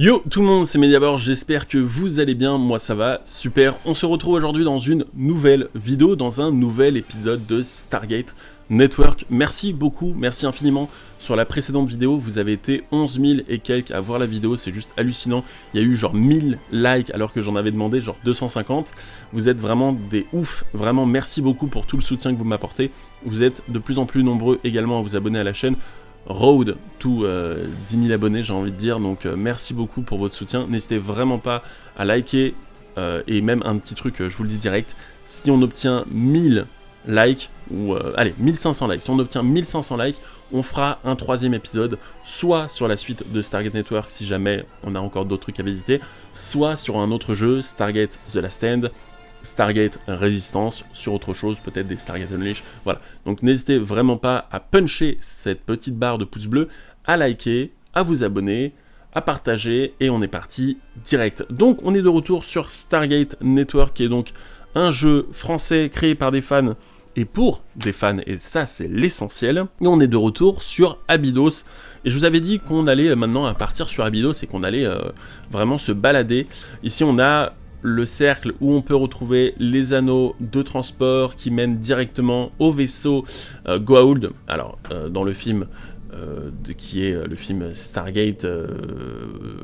Yo tout le monde, c'est Mediabord, j'espère que vous allez bien, moi ça va, super. On se retrouve aujourd'hui dans une nouvelle vidéo, dans un nouvel épisode de Stargate Network. Merci beaucoup, merci infiniment. Sur la précédente vidéo, vous avez été 11 000 et quelques à voir la vidéo, c'est juste hallucinant. Il y a eu genre 1000 likes alors que j'en avais demandé genre 250. Vous êtes vraiment des oufs, vraiment merci beaucoup pour tout le soutien que vous m'apportez. Vous êtes de plus en plus nombreux également à vous abonner à la chaîne. Road to 10 000 abonnés, j'ai envie de dire, donc merci beaucoup pour votre soutien. N'hésitez vraiment pas à liker, et même un petit truc, je vous le dis direct, si on obtient 1000 likes, ou allez, 1500 likes, si on obtient 1500 likes, on fera un troisième épisode, soit sur la suite de Stargate Network, si jamais on a encore d'autres trucs à visiter, soit sur un autre jeu, Stargate The Last Stand, Stargate Résistance, sur autre chose, peut-être des Stargate Unleashed, voilà. Donc n'hésitez vraiment pas à puncher cette petite barre de pouce bleu, à liker, à vous abonner, à partager, et on est parti direct. Donc on est de retour sur Stargate Network, qui est donc un jeu français créé par des fans, et pour des fans, et ça c'est l'essentiel. Et on est de retour sur Abydos, et je vous avais dit qu'on allait maintenant à partir sur Abydos, et qu'on allait vraiment se balader. Ici on a le cercle où on peut retrouver les anneaux de transport qui mènent directement au vaisseau Goa'uld. Alors, dans le film qui est le film Stargate,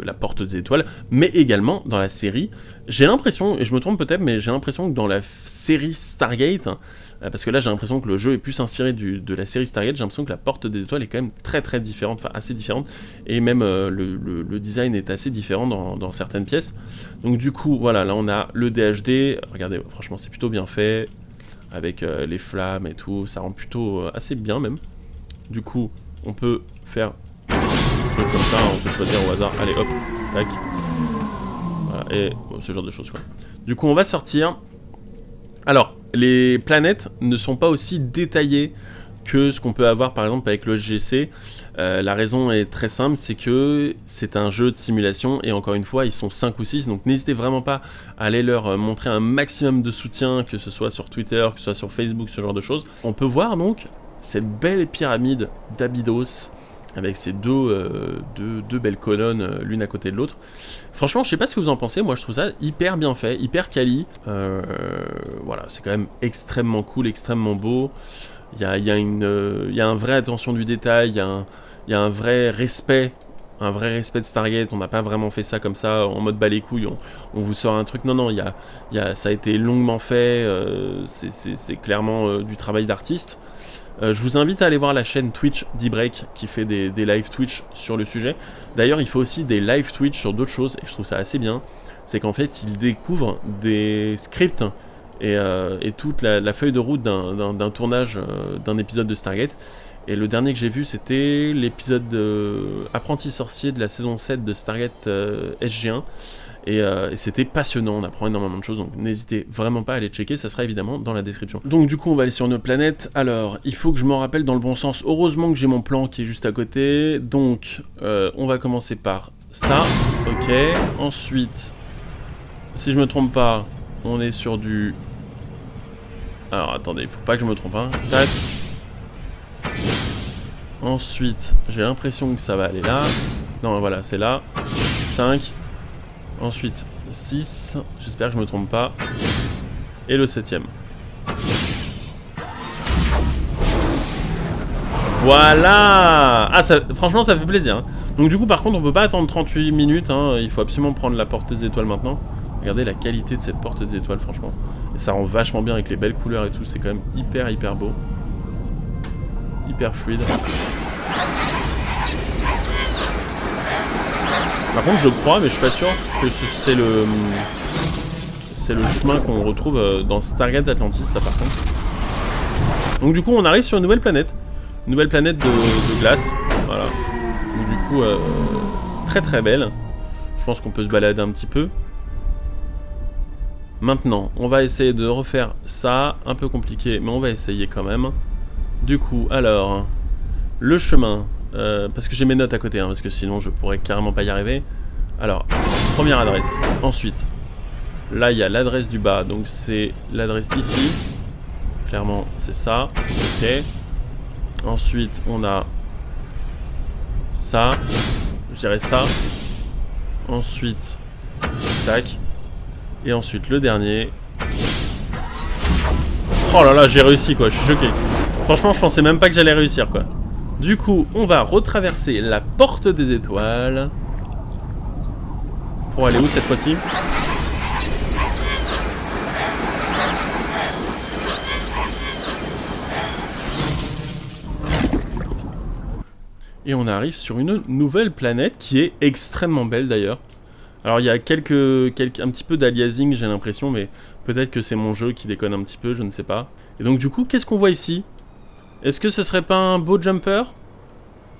la porte des étoiles, mais également dans la série. J'ai l'impression, et je me trompe peut-être, mais j'ai l'impression que dans la série Stargate, parce que là j'ai l'impression que le jeu est plus inspiré de la série Stargate, j'ai l'impression que la porte des étoiles est quand même très différente, enfin assez différente, et même le design est assez différent dans certaines pièces. Donc du coup, voilà, là on a le DHD, regardez, franchement c'est plutôt bien fait, avec les flammes et tout, ça rend plutôt assez bien même. Du coup, on peut faire comme ça, on peut choisir au hasard, allez hop, tac. Voilà, et bon, ce genre de choses quoi. Du coup on va sortir. Alors, les planètes ne sont pas aussi détaillées que ce qu'on peut avoir par exemple avec le SGC. La raison est très simple, c'est que c'est un jeu de simulation et encore une fois ils sont 5 ou 6, donc n'hésitez vraiment pas à aller leur montrer un maximum de soutien, que ce soit sur Twitter, que ce soit sur Facebook, ce genre de choses. On peut voir donc cette belle pyramide d'Abydos avec ces deux belles colonnes l'une à côté de l'autre. Franchement, je sais pas ce que vous en pensez, moi je trouve ça hyper bien fait, hyper quali. Voilà, c'est quand même extrêmement cool, extrêmement beau. Il y a une vraie attention du détail, il y a un vrai respect de Stargate. On n'a pas vraiment fait ça comme ça, en mode bas les couilles, on vous sort un truc. Non, ça a été longuement fait, c'est clairement du travail d'artiste. Je vous invite à aller voir la chaîne Twitch d'E-Break qui fait des live Twitch sur le sujet. D'ailleurs, il fait aussi des live Twitch sur d'autres choses et je trouve ça assez bien. C'est qu'en fait, il découvre des scripts et toute la feuille de route d'un tournage d'un épisode de Stargate. Et le dernier que j'ai vu, c'était l'épisode Apprenti sorcier de la saison 7 de Stargate SG1. Et c'était passionnant, on apprend énormément de choses, donc n'hésitez vraiment pas à aller checker, ça sera évidemment dans la description. Donc du coup on va aller sur notre planète. Alors il faut que je m'en rappelle dans le bon sens, heureusement que j'ai mon plan qui est juste à côté. Donc on va commencer par ça, ok, ensuite, si je me trompe pas, on est sur du... Alors attendez, il faut pas que je me trompe, hein, tac. Ensuite, j'ai l'impression que ça va aller là, non voilà c'est là, 5. Ensuite 6, j'espère que je me trompe pas. Et le 7ème. Voilà. Ah ça, franchement ça fait plaisir hein. Donc du coup par contre on peut pas attendre 38 minutes hein. Il faut absolument prendre la porte des étoiles maintenant. Regardez la qualité de cette porte des étoiles franchement. Et ça rend vachement bien avec les belles couleurs et tout. C'est quand même hyper beau. Hyper fluide. Par contre je crois, mais je suis pas sûr que c'est le chemin qu'on retrouve dans Stargate Atlantis, ça par contre. Donc du coup on arrive sur une nouvelle planète. Une nouvelle planète de glace. Voilà. Donc du coup très belle. Je pense qu'on peut se balader un petit peu. Maintenant on va essayer de refaire ça. Un peu compliqué mais on va essayer quand même. Du coup alors le chemin. Parce que j'ai mes notes à côté, hein, parce que sinon je pourrais carrément pas y arriver. Alors, première adresse. Ensuite, là il y a l'adresse du bas, donc c'est l'adresse ici. Clairement, c'est ça. Ok. Ensuite, on a ça. Je dirais ça. Ensuite, tac. Et ensuite le dernier. Oh là là, j'ai réussi quoi, je suis choqué. Franchement, je pensais même pas que j'allais réussir quoi. Du coup, on va retraverser la porte des étoiles. Pour aller où cette fois-ci? Et on arrive sur une nouvelle planète qui est extrêmement belle d'ailleurs. Alors il y a un petit peu d'aliasing j'ai l'impression, mais peut-être que c'est mon jeu qui déconne un petit peu, je ne sais pas. Et donc du coup, qu'est-ce qu'on voit ici? Est-ce que ce serait pas un beau jumper?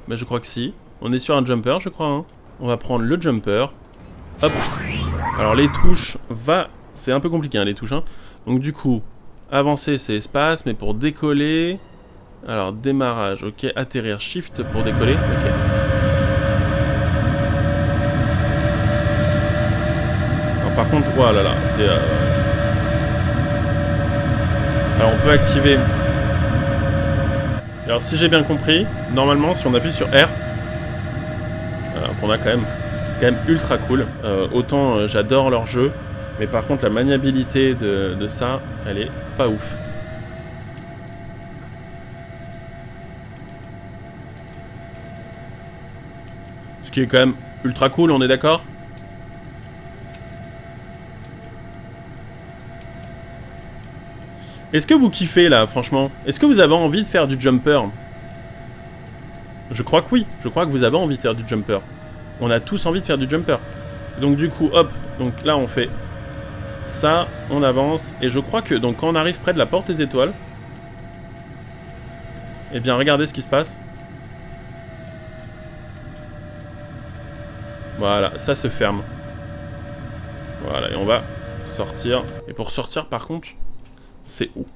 Bah je crois que si. On est sur un jumper je crois. Hein. On va prendre le jumper. Hop. Alors les touches, c'est un peu compliqué hein, les touches. Hein. Donc du coup, avancer c'est espace, mais pour décoller... Alors démarrage, ok. Atterrir, shift pour décoller, ok. Par contre, oh là là, c'est... Alors on peut activer... Alors si j'ai bien compris, normalement si on appuie sur R, on a quand même... C'est quand même ultra cool. Autant j'adore leur jeu, mais par contre la maniabilité de ça, elle est pas ouf. Ce qui est quand même ultra cool, on est d'accord ? Est-ce que vous kiffez là, franchement? Est-ce que vous avez envie de faire du jumper? Je crois que oui, je crois que vous avez envie de faire du jumper. On a tous envie de faire du jumper. Donc du coup, hop, donc là on fait ça, on avance. Et je crois que donc quand on arrive près de la porte des étoiles, eh bien regardez ce qui se passe. Voilà, ça se ferme. Voilà, et on va sortir. Et pour sortir par contre, c'est où?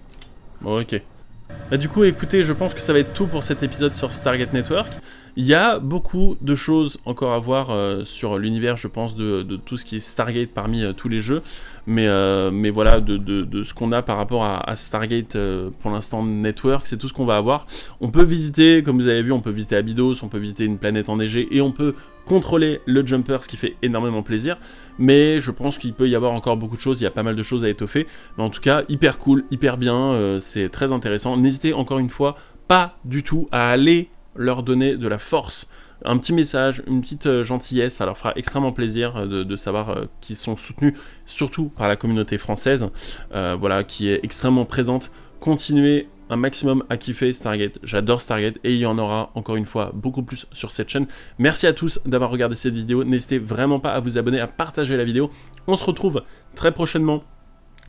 Bon, ok. Bah, du coup, écoutez, je pense que ça va être tout pour cet épisode sur Stargate Network. Il y a beaucoup de choses encore à voir sur l'univers, je pense, de tout ce qui est Stargate parmi tous les jeux. Mais voilà, de ce qu'on a par rapport à Stargate pour l'instant Network, c'est tout ce qu'on va avoir. On peut visiter, comme vous avez vu, on peut visiter Abydos, on peut visiter une planète enneigée et on peut contrôler le jumper, ce qui fait énormément plaisir. Mais je pense qu'il peut y avoir encore beaucoup de choses, il y a pas mal de choses à étoffer. Mais en tout cas, hyper cool, hyper bien, c'est très intéressant. N'hésitez encore une fois pas du tout à aller leur donner de la force, un petit message, une petite gentillesse, ça leur fera extrêmement plaisir de savoir qu'ils sont soutenus, surtout par la communauté française, voilà, qui est extrêmement présente. Continuez un maximum à kiffer Stargate, j'adore Stargate et il y en aura encore une fois beaucoup plus sur cette chaîne. Merci à tous d'avoir regardé cette vidéo, n'hésitez vraiment pas à vous abonner, à partager la vidéo. On se retrouve très prochainement.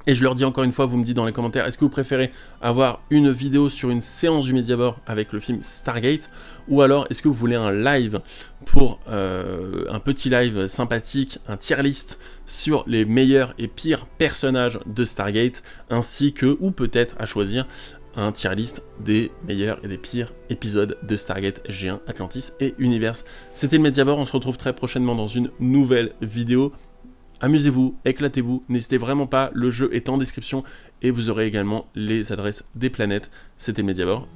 Et je leur dis encore une fois, vous me dites dans les commentaires, est-ce que vous préférez avoir une vidéo sur une séance du Mediabor avec le film Stargate, ou alors est-ce que vous voulez un live pour un petit live sympathique, un tier list sur les meilleurs et pires personnages de Stargate, ainsi que, ou peut-être à choisir, un tier list des meilleurs et des pires épisodes de Stargate G1, Atlantis et Universe. C'était le Mediabor, on se retrouve très prochainement dans une nouvelle vidéo. Amusez-vous, éclatez-vous, n'hésitez vraiment pas, le jeu est en description et vous aurez également les adresses des planètes. C'était Mediabor